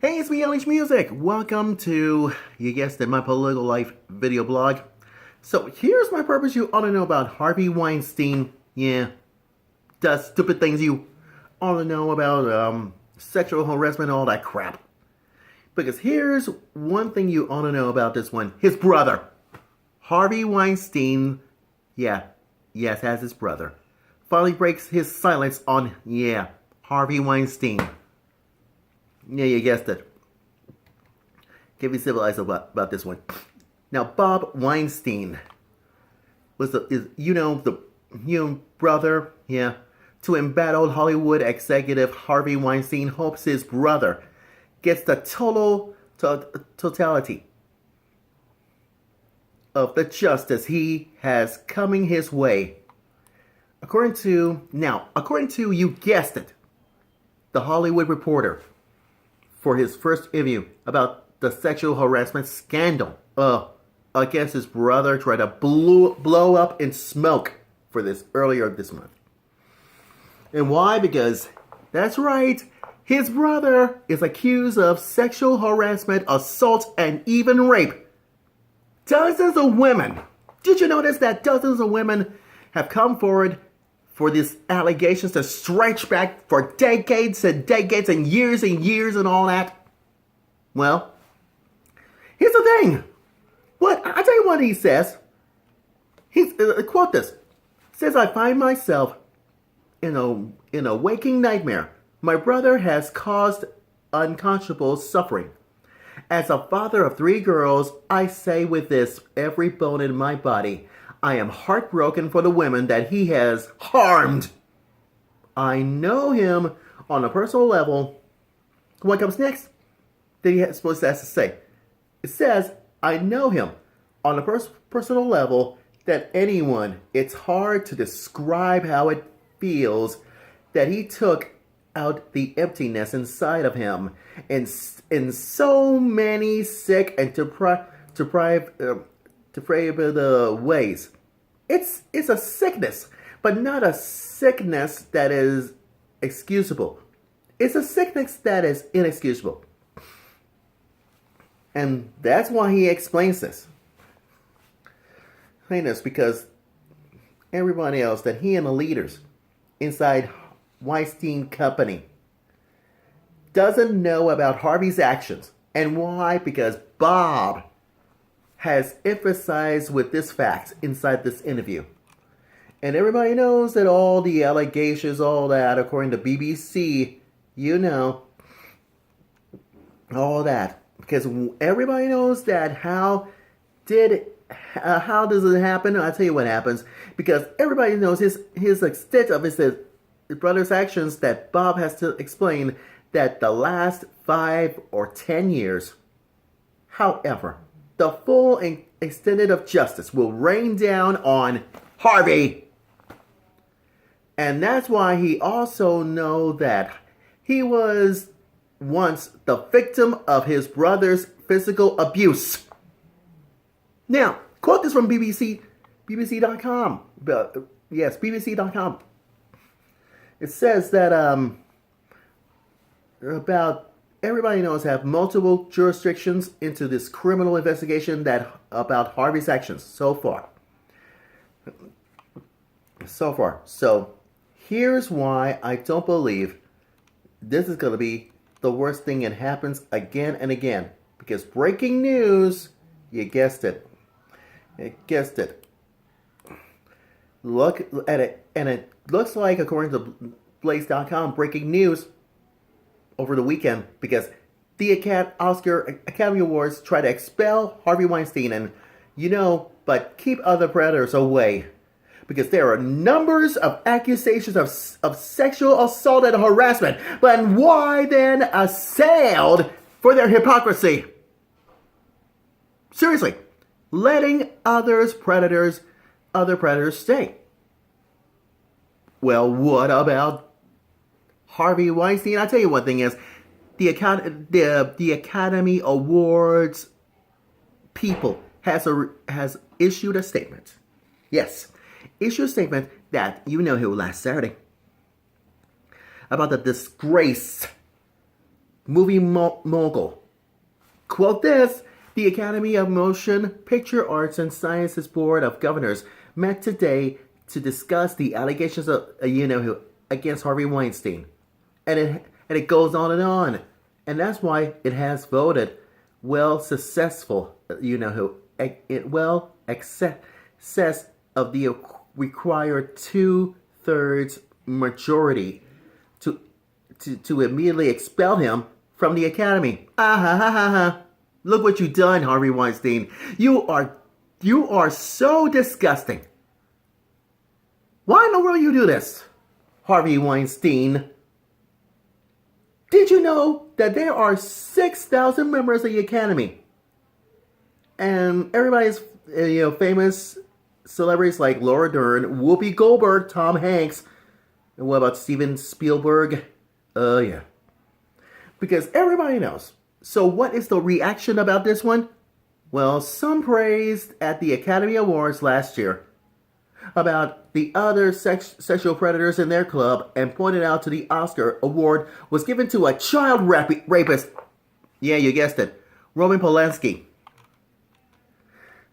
Hey, it's me, Unleash Music. Welcome to, you guessed it, my political life video blog. So here's my purpose you ought to know about Harvey Weinstein. Yeah, does stupid things you ought to know about sexual harassment and all that crap. Because here's one thing you ought to know about this one. His brother. Harvey Weinstein, has his brother. Finally breaks his silence on, Harvey Weinstein. Yeah, you guessed it. Can't be civilized about this one. Now, Bob Weinstein was the brother, to embattled Hollywood executive Harvey Weinstein hopes his brother gets the totality of the justice he has coming his way. According to, you guessed it, The Hollywood Reporter, for his first interview about the sexual harassment scandal against his brother, tried to blow up in smoke for this earlier this month. And why? Because, that's right, his brother is accused of sexual harassment, assault, and even rape. Dozens of women. Did you notice that dozens of women have come forward for these allegations to stretch back for decades and decades and years and all that? Well, here's the thing. I tell you what he says. Quote this. Says, I find myself in a waking nightmare. My brother has caused unconscionable suffering. As a father of 3 girls, I say with this every bone in my body, I am heartbroken for the women that he has harmed. I know him on a personal level. What comes next? That he has supposed to have to say. It says, I know him on a personal level that anyone, it's hard to describe how it feels that he took out the emptiness inside of him in so many sick and depraved ways. It's a sickness, but not a sickness that is excusable. It's a sickness that is inexcusable. And that's why he explains this. Because everybody else, that he and the leaders inside Weinstein Company doesn't know about Harvey's actions. And why? Because Bob has emphasized with this fact inside this interview. And everybody knows that all the allegations, all that, according to BBC, all that. Because everybody knows that how does it happen? I'll tell you what happens. Because everybody knows his extent of his brother's actions, that Bob has to explain that the last 5 or 10 years, however, the full extent of justice will rain down on Harvey. And that's why he also knows that he was once the victim of his brother's physical abuse. Now, quote this from BBC.com. Yes, BBC.com. It says that about everybody knows have multiple jurisdictions into this criminal investigation about Harvey's actions so far. So here's why I don't believe this is going to be the worst thing that happens again and again. Because breaking news, you guessed it. Look at it, and it looks like, according to Blaze.com, breaking news over the weekend, because the Academy Awards try to expel Harvey Weinstein and, but keep other predators away. Because there are numbers of accusations of sexual assault and harassment. But why then assailed for their hypocrisy? Seriously, letting other predators stay. Well, what about Harvey Weinstein? I'll tell you one thing is, the Academy Awards people has issued a statement. Yes, issued a statement that last Saturday about the disgrace movie mogul. Quote this: the Academy of Motion Picture Arts and Sciences Board of Governors met today to discuss the allegations of, against Harvey Weinstein. And it goes on. And that's why it has voted successful, excess of the required 2/3 majority to immediately expel him from the Academy. Ah ha ha ha ha. Look what you've done, Harvey Weinstein. You are so disgusting. Why in the world you do this, Harvey Weinstein? Did you know that there are 6,000 members of the Academy? And everybody's, famous celebrities like Laura Dern, Whoopi Goldberg, Tom Hanks, and what about Steven Spielberg? Yeah. Because everybody knows. So what is the reaction about this one? Well, some praised at the Academy Awards last year about the other sexual predators in their club and pointed out to the Oscar award was given to a child rapist. Yeah, you guessed it. Roman Polanski.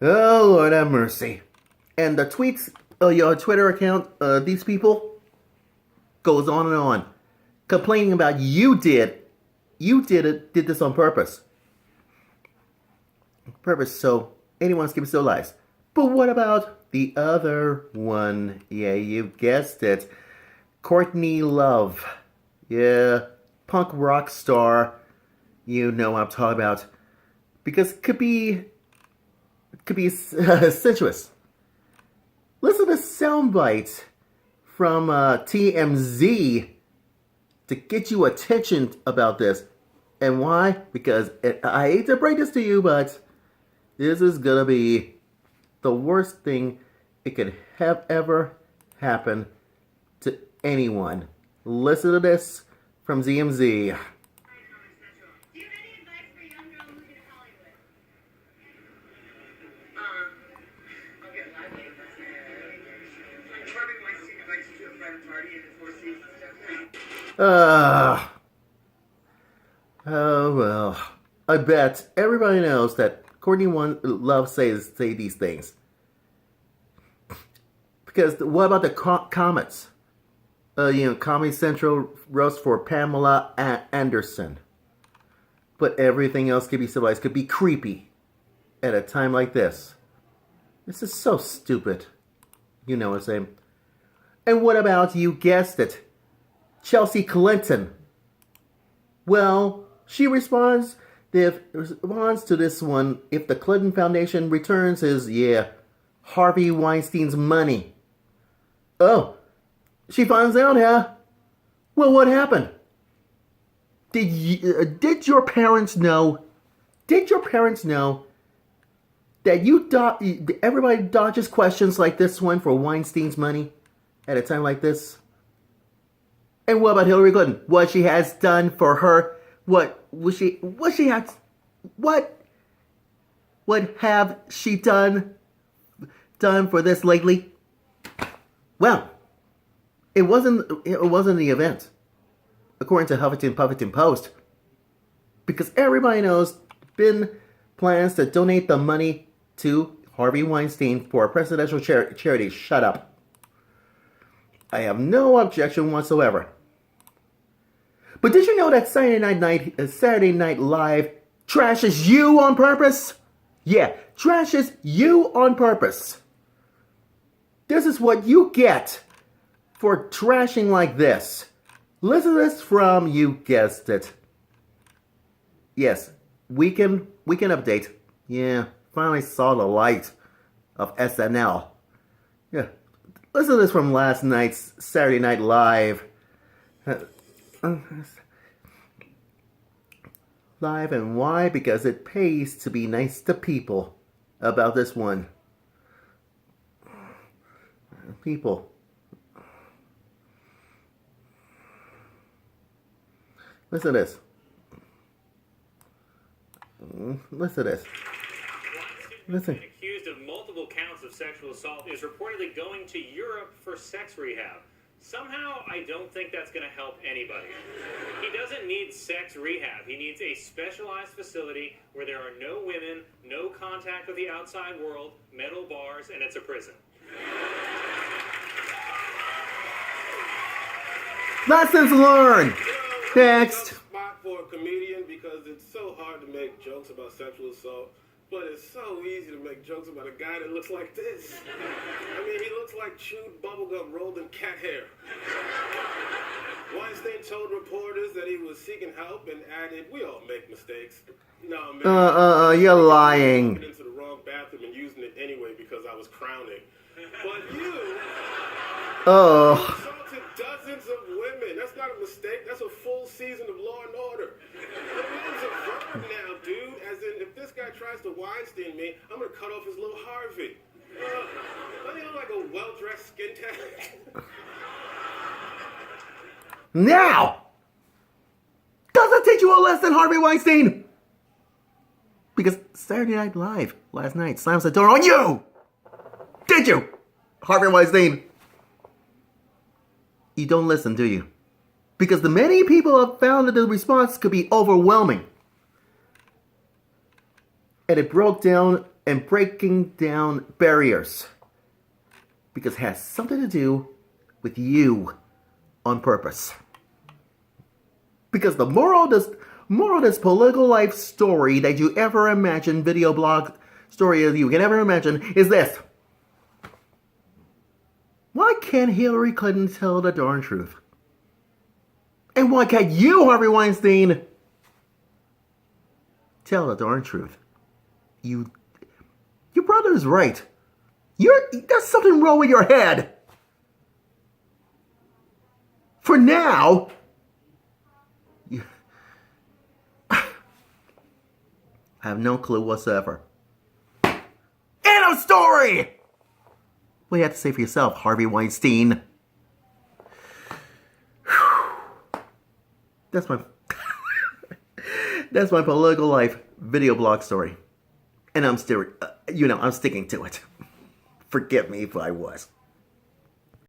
Oh, Lord have mercy. And the tweets, your Twitter account, these people, goes on, complaining about you did this on purpose. So anyone's keeping still lies. But what about the other one? Yeah, you guessed it. Courtney Love. Yeah, punk rock star. You know what I'm talking about. Because it could be sensuous. Listen to soundbite from TMZ to get you attention about this. And why? Because I hate to break this to you, but this is gonna be the worst thing it could have ever happened to anyone. Listen to this from ZMZ. Oh well, I bet everybody knows that Courtney Love say these things. Because what about the comments? Comedy Central roast for Pamela Anderson. But everything else could be civilized, could be creepy at a time like this. This is so stupid. You know what I'm saying? And what about, you guessed it, Chelsea Clinton? Well, she responds to this one if the Clinton Foundation returns his, Harvey Weinstein's money. Oh, she finds out, huh? Well, what happened? Did your parents know? Did your parents know that everybody dodges questions like this one for Weinstein's money at a time like this? And what about Hillary Clinton? What she has done for her? What have she done for this lately? Well, it wasn't the event, according to Huffington Post, because everybody knows been plans to donate the money to Harvey Weinstein for a presidential charity. Shut up. I have no objection whatsoever. But did you know that Saturday Night Live trashes you on purpose? Yeah, trashes you on purpose. This is what you get for trashing like this. Listen to this from, you guessed it. Yes, Weekend Update. Yeah, finally saw the light of SNL. Yeah, listen to this from last night's Saturday Night Live. Live, and why? Because it pays to be nice to people about this one. People. Listen to this. Listen to this. Listen. Accused of multiple counts of sexual assault is reportedly going to Europe for sex rehab. Somehow, I don't think that's going to help anybody. He doesn't need sex rehab. He needs a specialized facility where there are no women, no contact with the outside world, metal bars, and it's a prison. Lessons learned. Next. Spot for a comedian because it's so hard to make jokes about sexual assault, but it's so easy to make jokes about a guy that looks like this. I mean, he looks like chewed bubblegum rolled in cat hair. Weinstein told reporters that he was seeking help and added, "We all make mistakes." No, man. You're lying. I went into the wrong bathroom and using it anyway because I was crowning. But you assaulted dozens of women. That's not a mistake. That's a full season of Law and Order. The man's a verb now, dude. As in, if this guy tries to Weinstein me, I'm going to cut off his little Harvey. Doesn't he look like a well-dressed skin tag? Now! Does it teach you a lesson, Harvey Weinstein? Because Saturday Night Live last night slams the door on you! Did you, Harvey Weinstein? You don't listen, do you? Because the many people have found that the response could be overwhelming. And it broke down and breaking down barriers. Because it has something to do with you on purpose. Because the moral of this political life story that you ever imagine, video blog story that you can ever imagine, is this. Why can't Hillary Clinton tell the darn truth? And why can't you, Harvey Weinstein, tell the darn truth? Your brother is right. There's something wrong with your head. For now, I have no clue whatsoever. End of story! What do you have to say for yourself, Harvey Weinstein? That's my that's my political life video blog story. And I'm still, I'm sticking to it. Forgive me if I was.